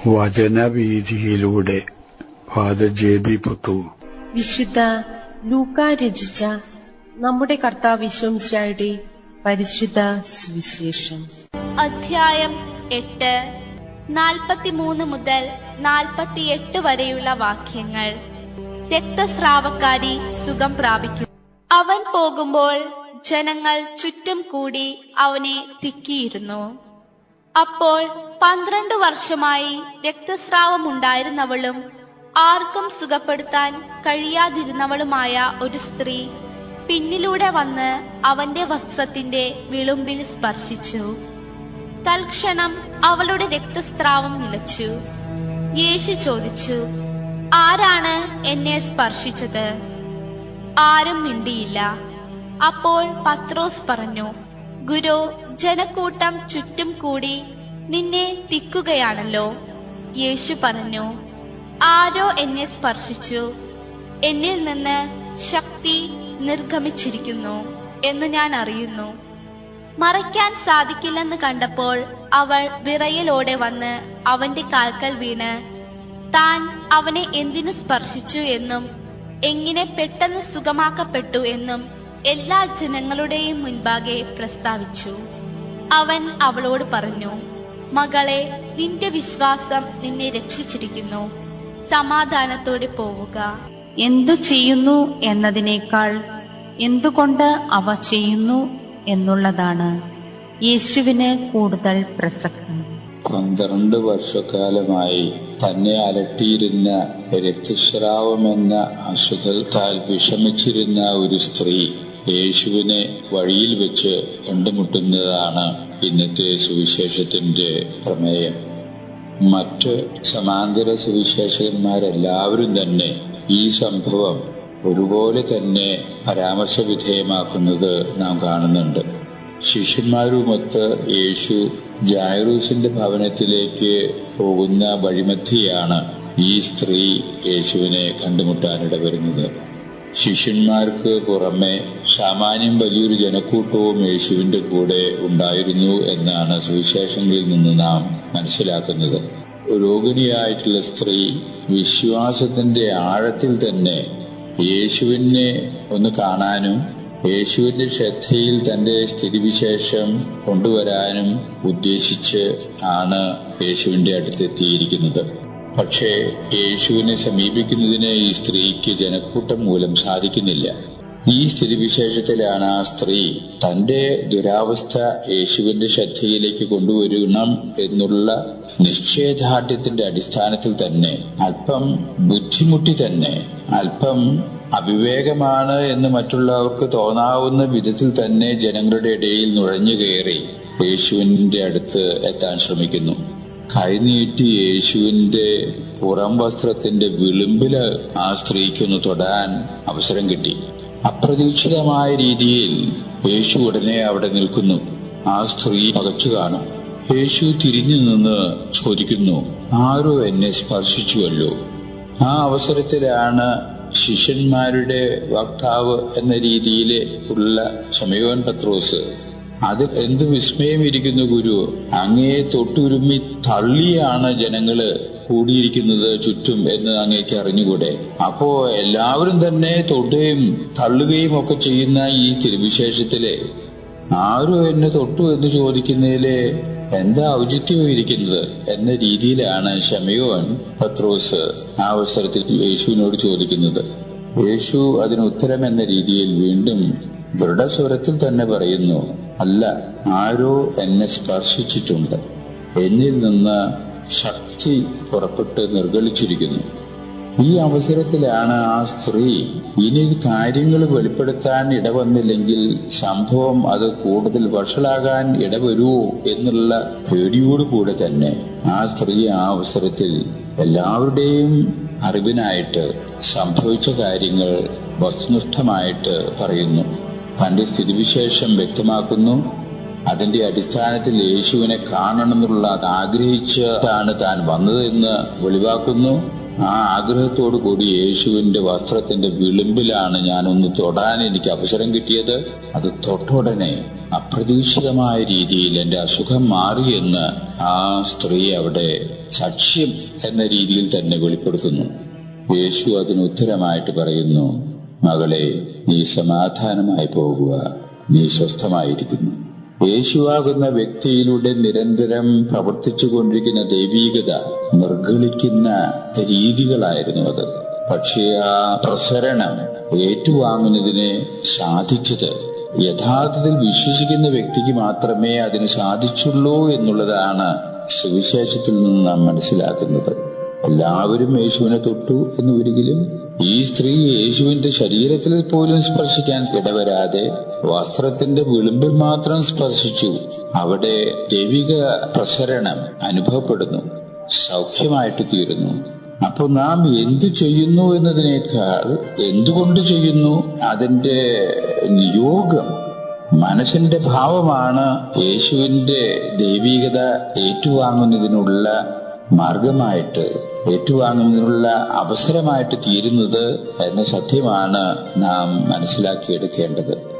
വചനവീഥിയിലൂടെ father ജെ.ബി. Puthur. വിശുദ്ധ ലൂക്കാ രചിച്ച നമ്മുടെ കർത്താവ് യേശുമിശിഹായുടെ പരിശുദ്ധ സുവിശേഷം. അധ്യായം 8, 43 മുതൽ 48 വരെയുള്ള വാക്യങ്ങൾ. രക്തസ്രാവക്കാരി സുഖം പ്രാപിക്കുന്നു. അവൻ പോകുമ്പോൾ ജനങ്ങൾ ചുറ്റും കൂടി അവനെ തിക്കിയിരുന്നു. അപ്പോൾ 12 വർഷമായി രക്തസ്രാവമുണ്ടായിരുന്നവളും ആർക്കും സുഖപ്പെടുത്താൻ കഴിയാതിരുന്നവളുമായ ഒരു സ്ത്രീ പിന്നിലൂടെ വന്ന് അവന്റെ വസ്ത്രത്തിന്റെ വിളുമ്പിൽ സ്പർശിച്ചു. തൽക്ഷണം അവളുടെ രക്തസ്രാവം നിലച്ചു. യേശു ചോദിച്ചു, ആരാണ് എന്നെ സ്പർശിച്ചത്? ആരും മിണ്ടിയില്ല. അപ്പോൾ പത്രോസ് പറഞ്ഞു, ഗുരു, ജനക്കൂട്ടം ചുറ്റും കൂടി നിന്നെ തിക്കുകയാണല്ലോ. യേശു പറഞ്ഞു, ആരോ എന്നെ സ്പർശിച്ചു. എന്നിൽ നിന്ന് ശക്തി നിർഗമിച്ചിരിക്കുന്നു എന്ന് ഞാൻ അറിയുന്നു. മറയ്ക്കാൻ സാധിക്കില്ലെന്ന് കണ്ടപ്പോൾ അവൾ വിറയലോടെ വന്ന് അവന്റെ കാൽക്കൽ വീണ് താൻ അവനെ എന്തിനു സ്പർശിച്ചു എന്നും എങ്ങനെ പെട്ടെന്ന് സുഖമാക്കപ്പെട്ടു എന്നും എല്ലാ ജനങ്ങളുടെയും മുൻപാകെ പ്രസ്താവിച്ചു. അവൻ അവളോട് പറഞ്ഞു, മകളെ, നിന്റെ വിശ്വാസം നിന്നെ രക്ഷിച്ചിരിക്കുന്നു. സമാധാനത്തോടെ പോവുക. എന്തു ചെയ്യുന്നു എന്നതിനേക്കാൾ എന്തുകൊണ്ട് അവ ചെയ്യുന്നു എന്നുള്ളതാണ് യേശുവിന് കൂടുതൽ പ്രസക്തം. 12 വർഷക്കാലമായി തന്നെ അലട്ടിയിരുന്ന രക്തസ്രാവമെന്ന അസുഖത്താൽ വിഷമിച്ചിരുന്ന ഒരു സ്ത്രീ യേശുവിനെ വഴിയിൽ വെച്ച് കണ്ടുമുട്ടുന്നതാണ് ഇന്നത്തെ സുവിശേഷത്തിന്റെ പ്രമേയം. മറ്റ് സമാന്തര സുവിശേഷകന്മാരെല്ലാവരും തന്നെ ഈ സംഭവം ഒരുപോലെ തന്നെ പരാമർശവിധേയമാക്കുന്നത് നാം കാണുന്നുണ്ട്. ശിഷ്യന്മാരുമൊത്ത് യേശു ജായിറൂസിന്റെ ഭവനത്തിലേക്ക് പോകുന്ന വഴിമധ്യയാണ് ഈ സ്ത്രീ യേശുവിനെ കണ്ടുമുട്ടാനിട വരുന്നത്. ശിഷ്യന്മാർക്ക് പുറമെ സാമാന്യം വലിയൊരു ജനക്കൂട്ടവും യേശുവിന്റെ കൂടെ ഉണ്ടായിരുന്നു എന്നാണ് സുവിശേഷങ്ങളിൽ നിന്ന് നാം മനസ്സിലാക്കുന്നത്. രോഗിണിയായിട്ടുള്ള സ്ത്രീ വിശ്വാസത്തിന്റെ ആഴത്തിൽ തന്നെ യേശുവിനെ ഒന്ന് കാണാനും യേശുവിന്റെ ശ്രദ്ധയിൽ തന്റെ സ്ഥിതിവിശേഷം കൊണ്ടുവരാനും ഉദ്ദേശിച്ച് ആണ് യേശുവിന്റെ അടുത്തെത്തിയിരിക്കുന്നത്. പക്ഷേ യേശുവിനെ സമീപിക്കുന്നതിന് ഈ സ്ത്രീക്ക് ജനക്കൂട്ടം മൂലം സാധിക്കുന്നില്ല. ഈ സ്ഥിതിവിശേഷത്തിലാണ് ആ സ്ത്രീ തന്റെ ദുരാവസ്ഥ യേശുവിന്റെ ശ്രദ്ധയിലേക്ക് കൊണ്ടുവരണം എന്നുള്ള നിശ്ചയദാർഢ്യത്തിന്റെ അടിസ്ഥാനത്തിൽ തന്നെ അല്പം ബുദ്ധിമുട്ടി തന്നെ അല്പം അവിവേകമാണ് എന്ന് മറ്റുള്ളവർക്ക് തോന്നാവുന്ന വിധത്തിൽ തന്നെ ജനങ്ങളുടെ ഇടയിൽ നുഴഞ്ഞു കയറി യേശുവിന്റെ അടുത്ത് എത്താൻ ശ്രമിക്കുന്നു. കൈനീട്ടി യേശുവിന്റെ പുറം വസ്ത്രത്തിന്റെ വിളുമ്പില് ആ സ്ത്രീക്കൊന്ന് തൊടാൻ അവസരം കിട്ടി. അപ്രതീക്ഷിതമായ രീതിയിൽ യേശു ഉടനെ അവിടെ നിൽക്കുന്നു. ആ സ്ത്രീ പകച്ചു കാണും. യേശു തിരിഞ്ഞു നിന്ന് ചോദിക്കുന്നു, ആരോ എന്നെ സ്പർശിച്ചുവല്ലോ. ആ അവസരത്തിലാണ് ശിഷ്യന്മാരുടെ വക്താവ് എന്ന രീതിയിൽ ഉള്ള ശമയോൻ പത്രോസ്, അത് എന്ത് വിസ്മയം ഇരിക്കുന്നു ഗുരു, അങ്ങയെ തൊട്ടുരുമ്മി തള്ളിയാണ് ജനങ്ങള് കൂടിയിരിക്കുന്നത് ചുറ്റും എന്ന് അങ്ങേക്ക് അറിഞ്ഞുകൂടെ? അപ്പോ എല്ലാവരും തന്നെ തൊടുകയും തള്ളുകയും ഒക്കെ ചെയ്യുന്ന ഈ സ്ഥിതിവിശേഷത്തില് ആരോ എന്നെ തൊട്ടു എന്ന് ചോദിക്കുന്നതില് എന്താ ഔചിത്യം ഇരിക്കുന്നത് എന്ന രീതിയിലാണ് ശമയോൻ പത്രോസ് ആ അവസരത്തിൽ യേശുവിനോട് ചോദിക്കുന്നത്. യേശു അതിന് ഉത്തരം എന്ന രീതിയിൽ വീണ്ടും ദൃഢസ്വരത്തിൽ തന്നെ പറയുന്നു, അല്ല, ആരോ എന്നെ സ്പർശിച്ചിട്ടുണ്ട്. എന്നിൽ നിന്ന് ശക്തി പുറപ്പെട്ട് നിർഗളിച്ചിരിക്കുന്നു. ഈ അവസരത്തിലാണ് ആ സ്ത്രീ ഇനി കാര്യങ്ങൾ വെളിപ്പെടുത്താൻ ഇടവന്നില്ലെങ്കിൽ സംഭവം അത് കൂടുതൽ വഷളാകാൻ ഇടവരുമോ എന്നുള്ള പേടിയോടുകൂടെ തന്നെ ആ സ്ത്രീ ആ അവസരത്തിൽ എല്ലാവരുടെയും അറിവിനായിട്ട് സംഭവിച്ച കാര്യങ്ങൾ വസ്തുനിഷ്ഠമായിട്ട് പറയുന്നു. തന്റെ സ്ഥിതിവിശേഷം വ്യക്തമാക്കുന്നു. അതിന്റെ അടിസ്ഥാനത്തിൽ യേശുവിനെ കാണണമെന്നുള്ള ആഗ്രഹിച്ചാണ് താൻ വന്നതെന്ന് വെളിവാക്കുന്നു. ആ ആഗ്രഹത്തോടു കൂടി യേശുവിന്റെ വസ്ത്രത്തിന്റെ വിളുമ്പിലാണ് ഞാനൊന്ന് തൊടാൻ എനിക്ക് അവസരം കിട്ടിയത്. അത് തൊട്ടുടനെ അപ്രതീക്ഷിതമായ രീതിയിൽ എന്റെ അസുഖം മാറിയെന്ന് ആ സ്ത്രീ അവിടെ സാക്ഷ്യം എന്ന രീതിയിൽ തന്നെ വെളിപ്പെടുത്തുന്നു. യേശു അതിന് ഉത്തരമായിട്ട് പറയുന്നു, മകളെ, നീ സമാധാനമായി പോകുക, നീ സ്വസ്ഥമായിരിക്കുന്നു. യേശുവാകുന്ന വ്യക്തിയിലൂടെ നിരന്തരം പ്രവർത്തിച്ചു കൊണ്ടിരിക്കുന്ന ദൈവീകത നിർഗളിക്കുന്ന രീതികളായിരുന്നു അത്. പക്ഷേ ആ പ്രസരണം ഏറ്റുവാങ്ങുന്നതിന് സാധിച്ചത് യഥാർത്ഥത്തിൽ വിശ്വസിക്കുന്ന വ്യക്തിക്ക് മാത്രമേ അതിന് സാധിച്ചുള്ളൂ എന്നുള്ളതാണ് സുവിശേഷത്തിൽ നിന്ന് നാം മനസ്സിലാക്കുന്നത്. എല്ലാവരും യേശുവിനെ തൊട്ടു എന്നൊരിക്കലും ഈ സ്ത്രീ യേശുവിന്റെ ശരീരത്തിൽ പോലും സ്പർശിക്കാൻ ഇടവരാതെ വസ്ത്രത്തിന്റെ വിളിമ്പിൽ മാത്രം സ്പർശിച്ചു. അവിടെ ദൈവിക പ്രസരണം അനുഭവപ്പെടുന്നു, സൗഖ്യമായിട്ട് തീരുന്നു. അപ്പൊ നാം എന്തു ചെയ്യുന്നു എന്നതിനേക്കാൾ എന്തുകൊണ്ട് ചെയ്യുന്നു, അതിന്റെ നിയോഗം, മനസ്സിന്റെ ഭാവമാണ് യേശുവിന്റെ ദൈവികത ഏറ്റുവാങ്ങുന്നതിനുള്ള മാർഗമായിട്ട്, ഏറ്റുവാങ്ങുന്നതിനുള്ള അവസരമായിട്ട് തീരുന്നത് എന്ന സത്യമാണ് നാം മനസ്സിലാക്കിയെടുക്കേണ്ടത്.